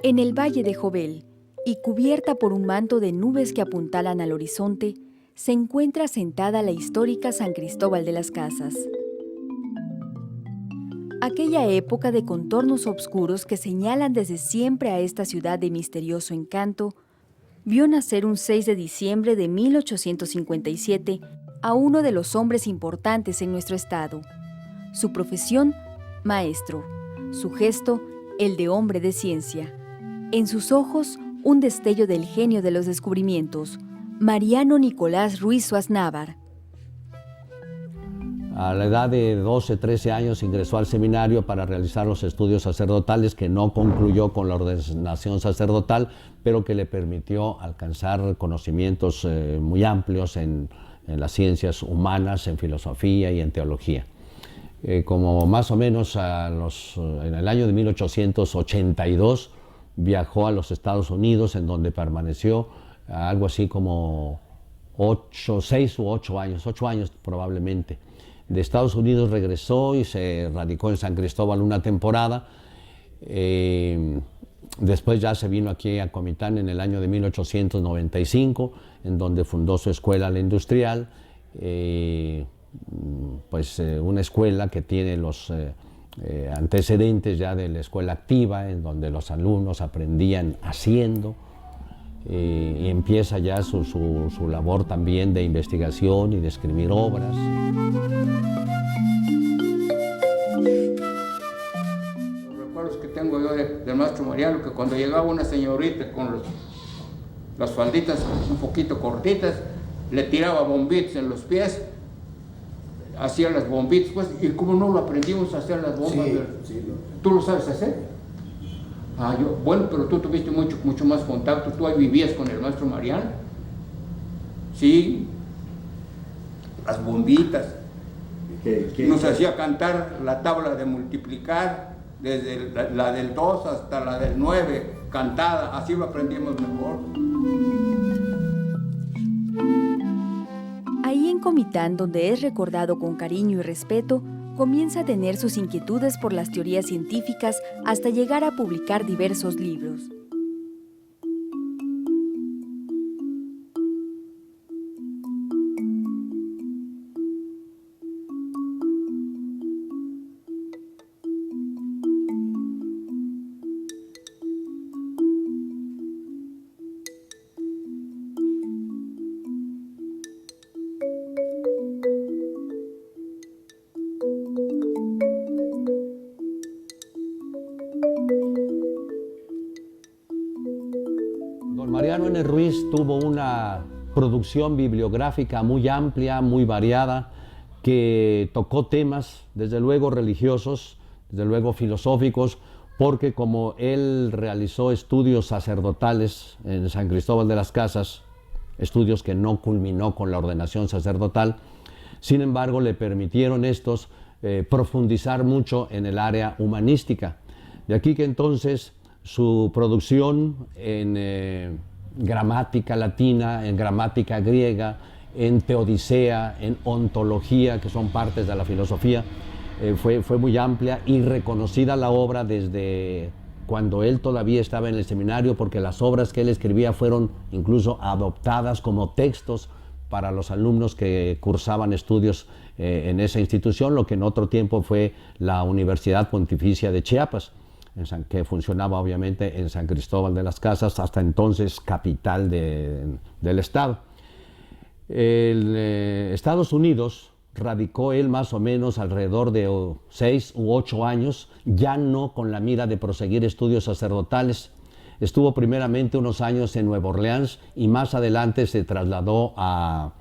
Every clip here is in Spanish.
En el valle de Jovel, y cubierta por un manto de nubes que apuntalan al horizonte, se encuentra sentada la histórica San Cristóbal de las Casas. Aquella época de contornos oscuros que señalan desde siempre a esta ciudad de misterioso encanto, vio nacer un 6 de diciembre de 1857 a uno de los hombres importantes en nuestro estado. Su profesión, maestro. Su gesto, el de hombre de ciencia. En sus ojos, un destello del genio de los descubrimientos. Mariano Nicolás Ruiz Suaznávar. A la edad de 12, 13 años ingresó al seminario para realizar los estudios sacerdotales, que no concluyó con la ordenación sacerdotal, pero que le permitió alcanzar conocimientos muy amplios en las ciencias humanas, en filosofía y en teología. Como más o menos en el año de 1882 viajó a los Estados Unidos, en donde permaneció algo así como 6 u 8 años probablemente. De Estados Unidos regresó y se radicó en San Cristóbal una temporada. Después ya se vino aquí a Comitán en el año de 1895, en donde fundó su escuela La Industrial, una escuela que tiene los antecedentes ya de la escuela activa, en donde los alumnos aprendían haciendo, y empieza ya su labor también de investigación y de escribir obras. Los recuerdos que tengo yo del maestro Mariano, que cuando llegaba una señorita con las falditas un poquito cortitas, le tiraba bombitos en los pies, hacía las bombitas, pues, y como no lo aprendimos a hacer las bombas. Sí, ¿tú lo sabes hacer? Bueno, pero tú tuviste mucho más contacto, tú ahí vivías con el maestro Mariano. Sí, las bombitas. Nos hacía cantar la tabla de multiplicar, desde la del 2 hasta la del 9, cantada, así lo aprendimos mejor. Ahí en Comitán, donde es recordado con cariño y respeto, comienza a tener sus inquietudes por las teorías científicas hasta llegar a publicar diversos libros. Mariano N. Ruiz tuvo una producción bibliográfica muy amplia, muy variada, que tocó temas, desde luego religiosos, desde luego filosóficos, porque como él realizó estudios sacerdotales en San Cristóbal de las Casas, estudios que no culminó con la ordenación sacerdotal, sin embargo le permitieron estos profundizar mucho en el área humanística. De aquí que entonces su producción en gramática latina, en gramática griega, en teodicea, en ontología, que son partes de la filosofía, fue muy amplia y reconocida la obra desde cuando él todavía estaba en el seminario, porque las obras que él escribía fueron incluso adoptadas como textos para los alumnos que cursaban estudios en esa institución, lo que en otro tiempo fue la Universidad Pontificia de Chiapas, que funcionaba obviamente en San Cristóbal de las Casas, hasta entonces capital del estado. En Estados Unidos radicó él más o menos alrededor de 6 u 8 años, ya no con la mira de proseguir estudios sacerdotales. Estuvo primeramente unos años en Nueva Orleans y más adelante se trasladó a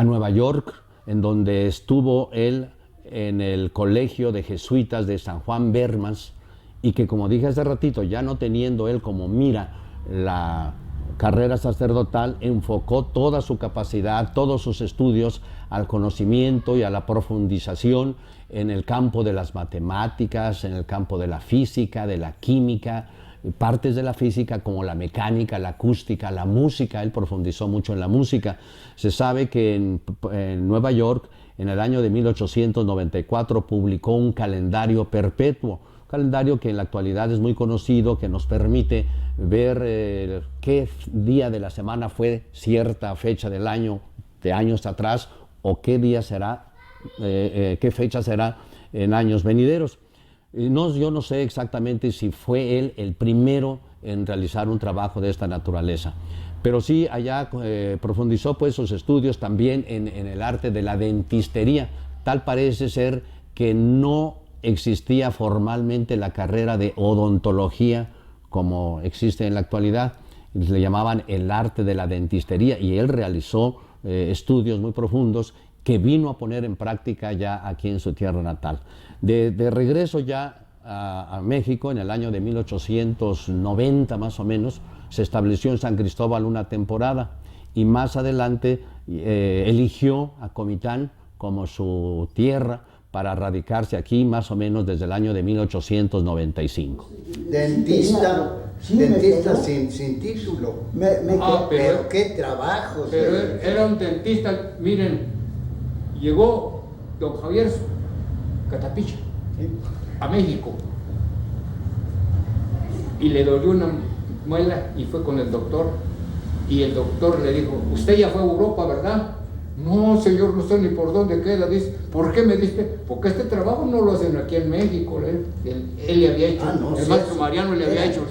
Nueva York, en donde estuvo él en el colegio de jesuitas de San Juan Bermas, y que, como dije hace ratito, ya no teniendo él como mira la carrera sacerdotal, enfocó toda su capacidad, todos sus estudios al conocimiento y a la profundización en el campo de las matemáticas, en el campo de la física, de la química, partes de la física como la mecánica, la acústica, la música. Él profundizó mucho en la música. Se sabe que en Nueva York, en el año de 1894, publicó un calendario perpetuo, calendario que en la actualidad es muy conocido, que nos permite ver qué día de la semana fue cierta fecha del año, de años atrás, o qué día será, qué fecha será en años venideros. Yo no sé exactamente si fue él el primero en realizar un trabajo de esta naturaleza, pero sí allá profundizó pues sus estudios también en el arte de la dentistería. Tal parece ser que no existía formalmente la carrera de odontología como existe en la actualidad, le llamaban el arte de la dentistería, y él realizó estudios muy profundos que vino a poner en práctica ya aquí en su tierra natal. De regreso ya a México, en el año de 1890 más o menos, se estableció en San Cristóbal una temporada, y más adelante eligió a Comitán como su tierra para radicarse aquí más o menos desde el año de 1895. Dentista, Sí, dentista me quedó. sin título. Pero qué trabajo. Pero era un dentista, miren, llegó don Javier Catapicha a México y le dolió una muela y fue con el doctor, y el doctor le dijo: usted ya fue a Europa, ¿verdad? No, señor, no sé ni por dónde queda. Dice: ¿por qué me diste? Porque este trabajo no lo hacen aquí en México. Él le había hecho, el maestro Mariano le había hecho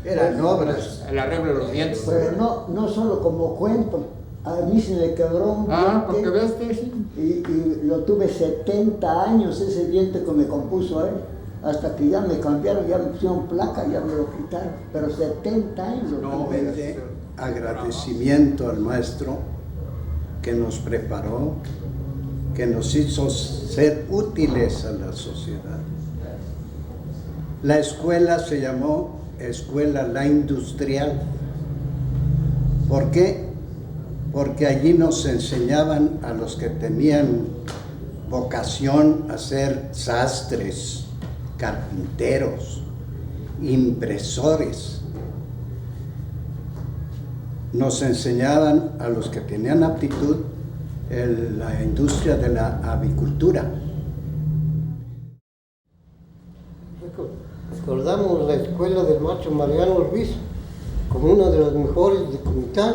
Eran obras. el arreglo de los dientes. Pero no solo como cuento, a mí se me quebró un Porque diente veas que sí. y lo tuve 70 años ese diente que me compuso él, hasta que ya me cambiaron, ya me pusieron placa, ya me lo quitaron, pero 70 años lo tuve. Nuevamente, agradecimiento al maestro que nos preparó, que nos hizo ser útiles a la sociedad. La escuela se llamó Escuela La Industrial. ¿Por qué? Porque allí nos enseñaban a los que tenían vocación a ser sastres, carpinteros, impresores. Nos enseñaban a los que tenían aptitud la industria de la avicultura. Recordamos la escuela del maestro Mariano Ruiz como una de las mejores de Comitán.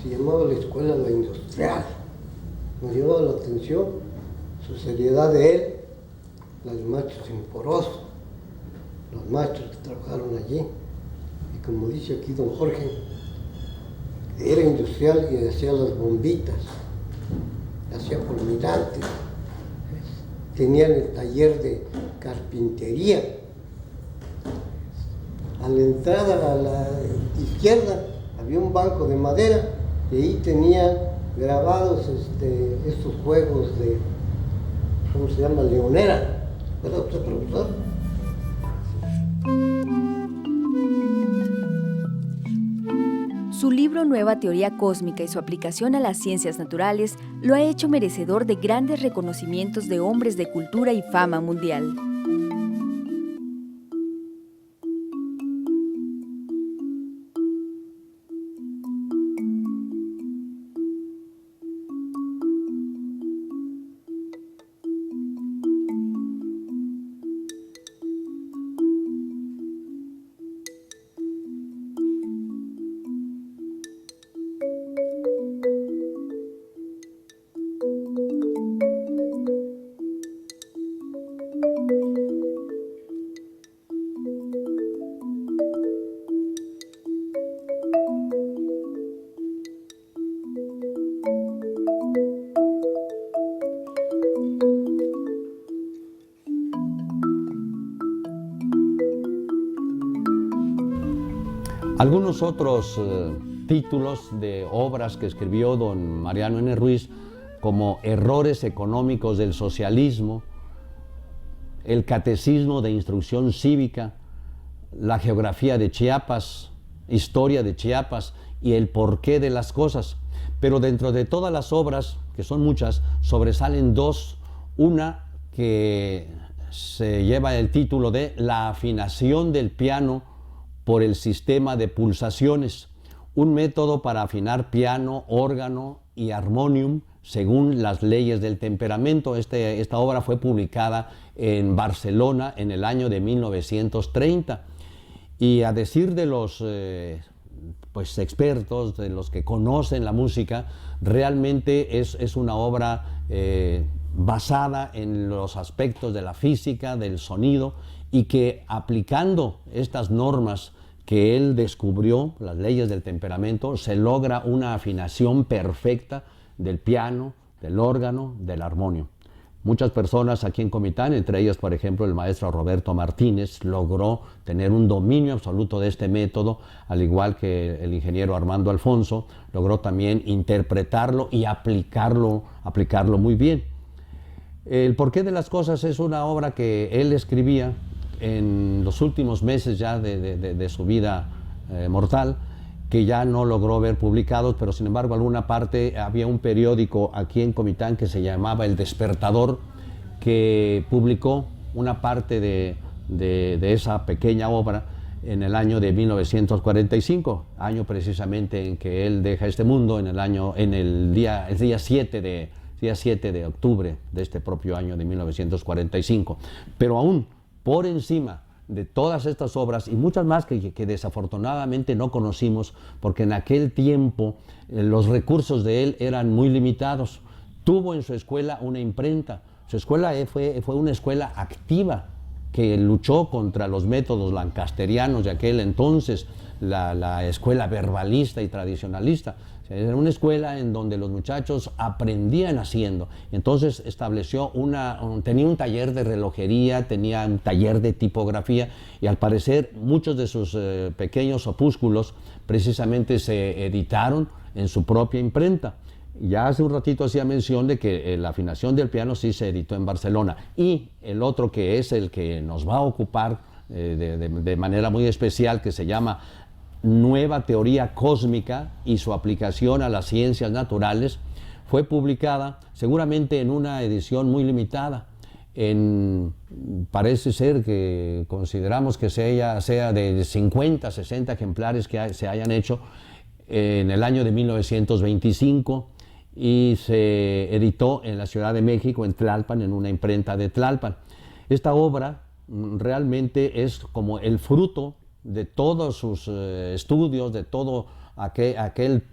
Se llamaba la escuela La Industrial. Nos llamaba la atención su seriedad de él, los maestros Sinforoso, los maestros que trabajaron allí. Y como dice aquí don Jorge, era industrial y hacía las bombitas, hacía fulminantes, tenían el taller de carpintería. A la entrada a la izquierda había un banco de madera y ahí tenían grabados estos juegos de, ¿cómo se llama? Leonera, ¿verdad usted, profesor? Su libro Nueva Teoría Cósmica y su aplicación a las ciencias naturales lo ha hecho merecedor de grandes reconocimientos de hombres de cultura y fama mundial. Algunos otros títulos de obras que escribió don Mariano N. Ruiz, como Errores económicos del socialismo, El catecismo de instrucción cívica, La geografía de Chiapas, Historia de Chiapas y El porqué de las cosas. Pero dentro de todas las obras, que son muchas, sobresalen dos. Una que se lleva el título de La afinación del piano por el sistema de pulsaciones, un método para afinar piano, órgano y armonium según las leyes del temperamento. Esta obra fue publicada en Barcelona en el año de 1930. Y a decir de los expertos, de los que conocen la música, realmente es una obra basada en los aspectos de la física, del sonido, y que aplicando estas normas que él descubrió, las leyes del temperamento, se logra una afinación perfecta del piano, del órgano, del armonio. Muchas personas aquí en Comitán, entre ellas, por ejemplo, el maestro Roberto Martínez, logró tener un dominio absoluto de este método, al igual que el ingeniero Armando Alfonso, logró también interpretarlo y aplicarlo muy bien. El porqué de las cosas es una obra que él escribía en los últimos meses ya de su vida mortal, que ya no logró ver publicados, pero sin embargo alguna parte, había un periódico aquí en Comitán que se llamaba El Despertador, que publicó una parte de esa pequeña obra en el año de 1945, año precisamente en que él deja este mundo, el día 7 de octubre de este propio año de 1945. Pero aún por encima de todas estas obras y muchas más que desafortunadamente no conocimos, porque en aquel tiempo los recursos de él eran muy limitados. Tuvo en su escuela una imprenta. Su escuela fue una escuela activa que luchó contra los métodos lancasterianos de aquel entonces, la escuela verbalista y tradicionalista. Era una escuela en donde los muchachos aprendían haciendo. Entonces estableció tenía un taller de relojería, tenía un taller de tipografía, y al parecer muchos de sus pequeños opúsculos precisamente se editaron en su propia imprenta. Ya hace un ratito hacía mención de que la afinación del piano sí se editó en Barcelona. Y el otro, que es el que nos va a ocupar de manera muy especial, que se llama Nueva Teoría Cósmica y su aplicación a las ciencias naturales, fue publicada seguramente en una edición muy limitada. Parece ser que consideramos que sea de 50, 60 ejemplares que se hayan hecho en el año de 1925, y se editó en la Ciudad de México, en Tlalpan, en una imprenta de Tlalpan. Esta obra realmente es como el fruto de todos sus estudios, de todo aquel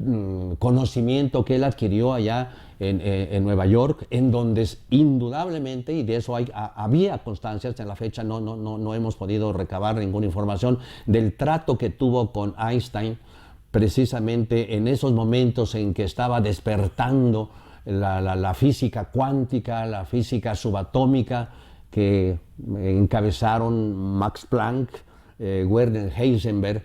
conocimiento que él adquirió allá en Nueva York, en donde indudablemente, y de eso había constancias, en la fecha no hemos podido recabar ninguna información del trato que tuvo con Einstein, precisamente en esos momentos en que estaba despertando la física cuántica, la física subatómica, que encabezaron Max Planck, Werner Heisenberg,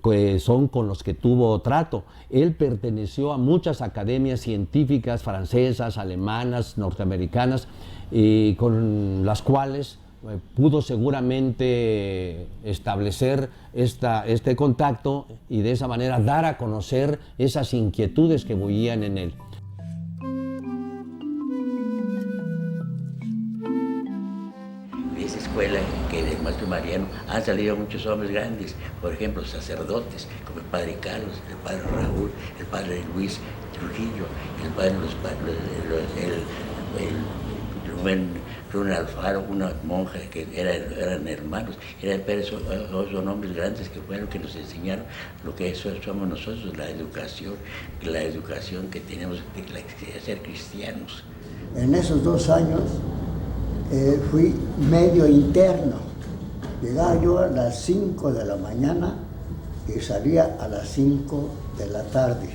que son con los que tuvo trato. Él perteneció a muchas academias científicas francesas, alemanas, norteamericanas, y con las cuales pudo seguramente establecer este contacto y de esa manera dar a conocer esas inquietudes que bullían en él. De esa escuela que del maestro Mariano han salido muchos hombres grandes, por ejemplo sacerdotes como el padre Carlos, el padre Raúl, el padre Luis Trujillo, el padre Rubén Alfaro, una monja que eran hermanos, son hombres grandes que fueron, que nos enseñaron lo que somos nosotros, la educación que tenemos de ser cristianos. En esos 2 años fui medio interno. Llegaba yo a las 5 de la mañana y salía a las 5 de la tarde.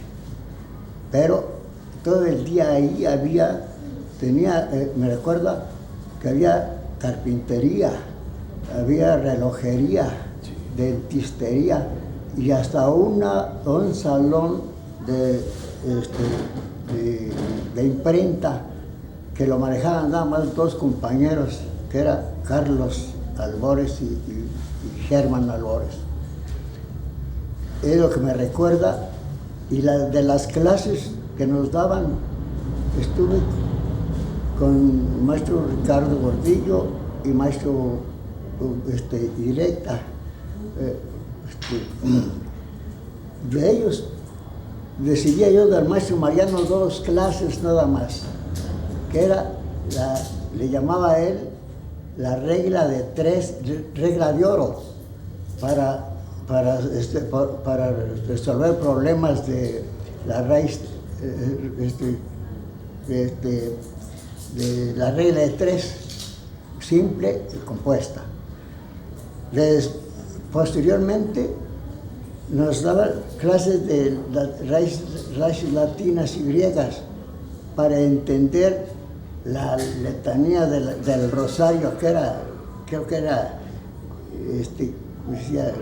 Pero todo el día ahí me recuerda que había carpintería, había relojería, dentistería y hasta un salón de imprenta que lo manejaban nada más 2 compañeros, que era Carlos Albores y Germán Albores. Es lo que me recuerda. Y de las clases que nos daban, estuve con el maestro Ricardo Gordillo y maestro Directa. De ellos recibía yo del maestro Mariano 2 clases nada más, que era, le llamaba a él la regla de 3, regla de oro, para resolver problemas de la raíz, de la regla de 3, simple y compuesta. Posteriormente nos daba clases de raíces latinas y griegas para entender la letanía del rosario, que era, creo que era, decía,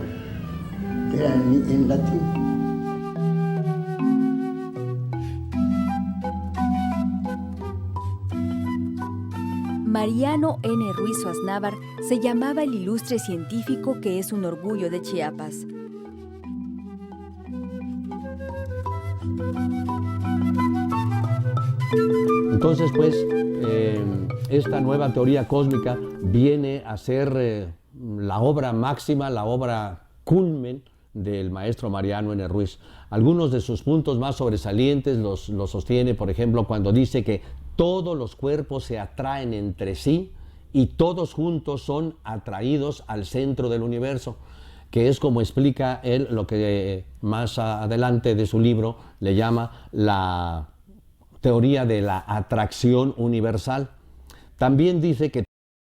era en latín. Mariano N. Ruiz Aznávar se llamaba el ilustre científico que es un orgullo de Chiapas. Entonces, pues, esta nueva teoría cósmica viene a ser la obra máxima, la obra culmen del maestro Mariano N. Ruiz. Algunos de sus puntos más sobresalientes los sostiene, por ejemplo, cuando dice que todos los cuerpos se atraen entre sí y todos juntos son atraídos al centro del universo, que es como explica él lo que más adelante de su libro le llama la teoría de la atracción universal. También dice que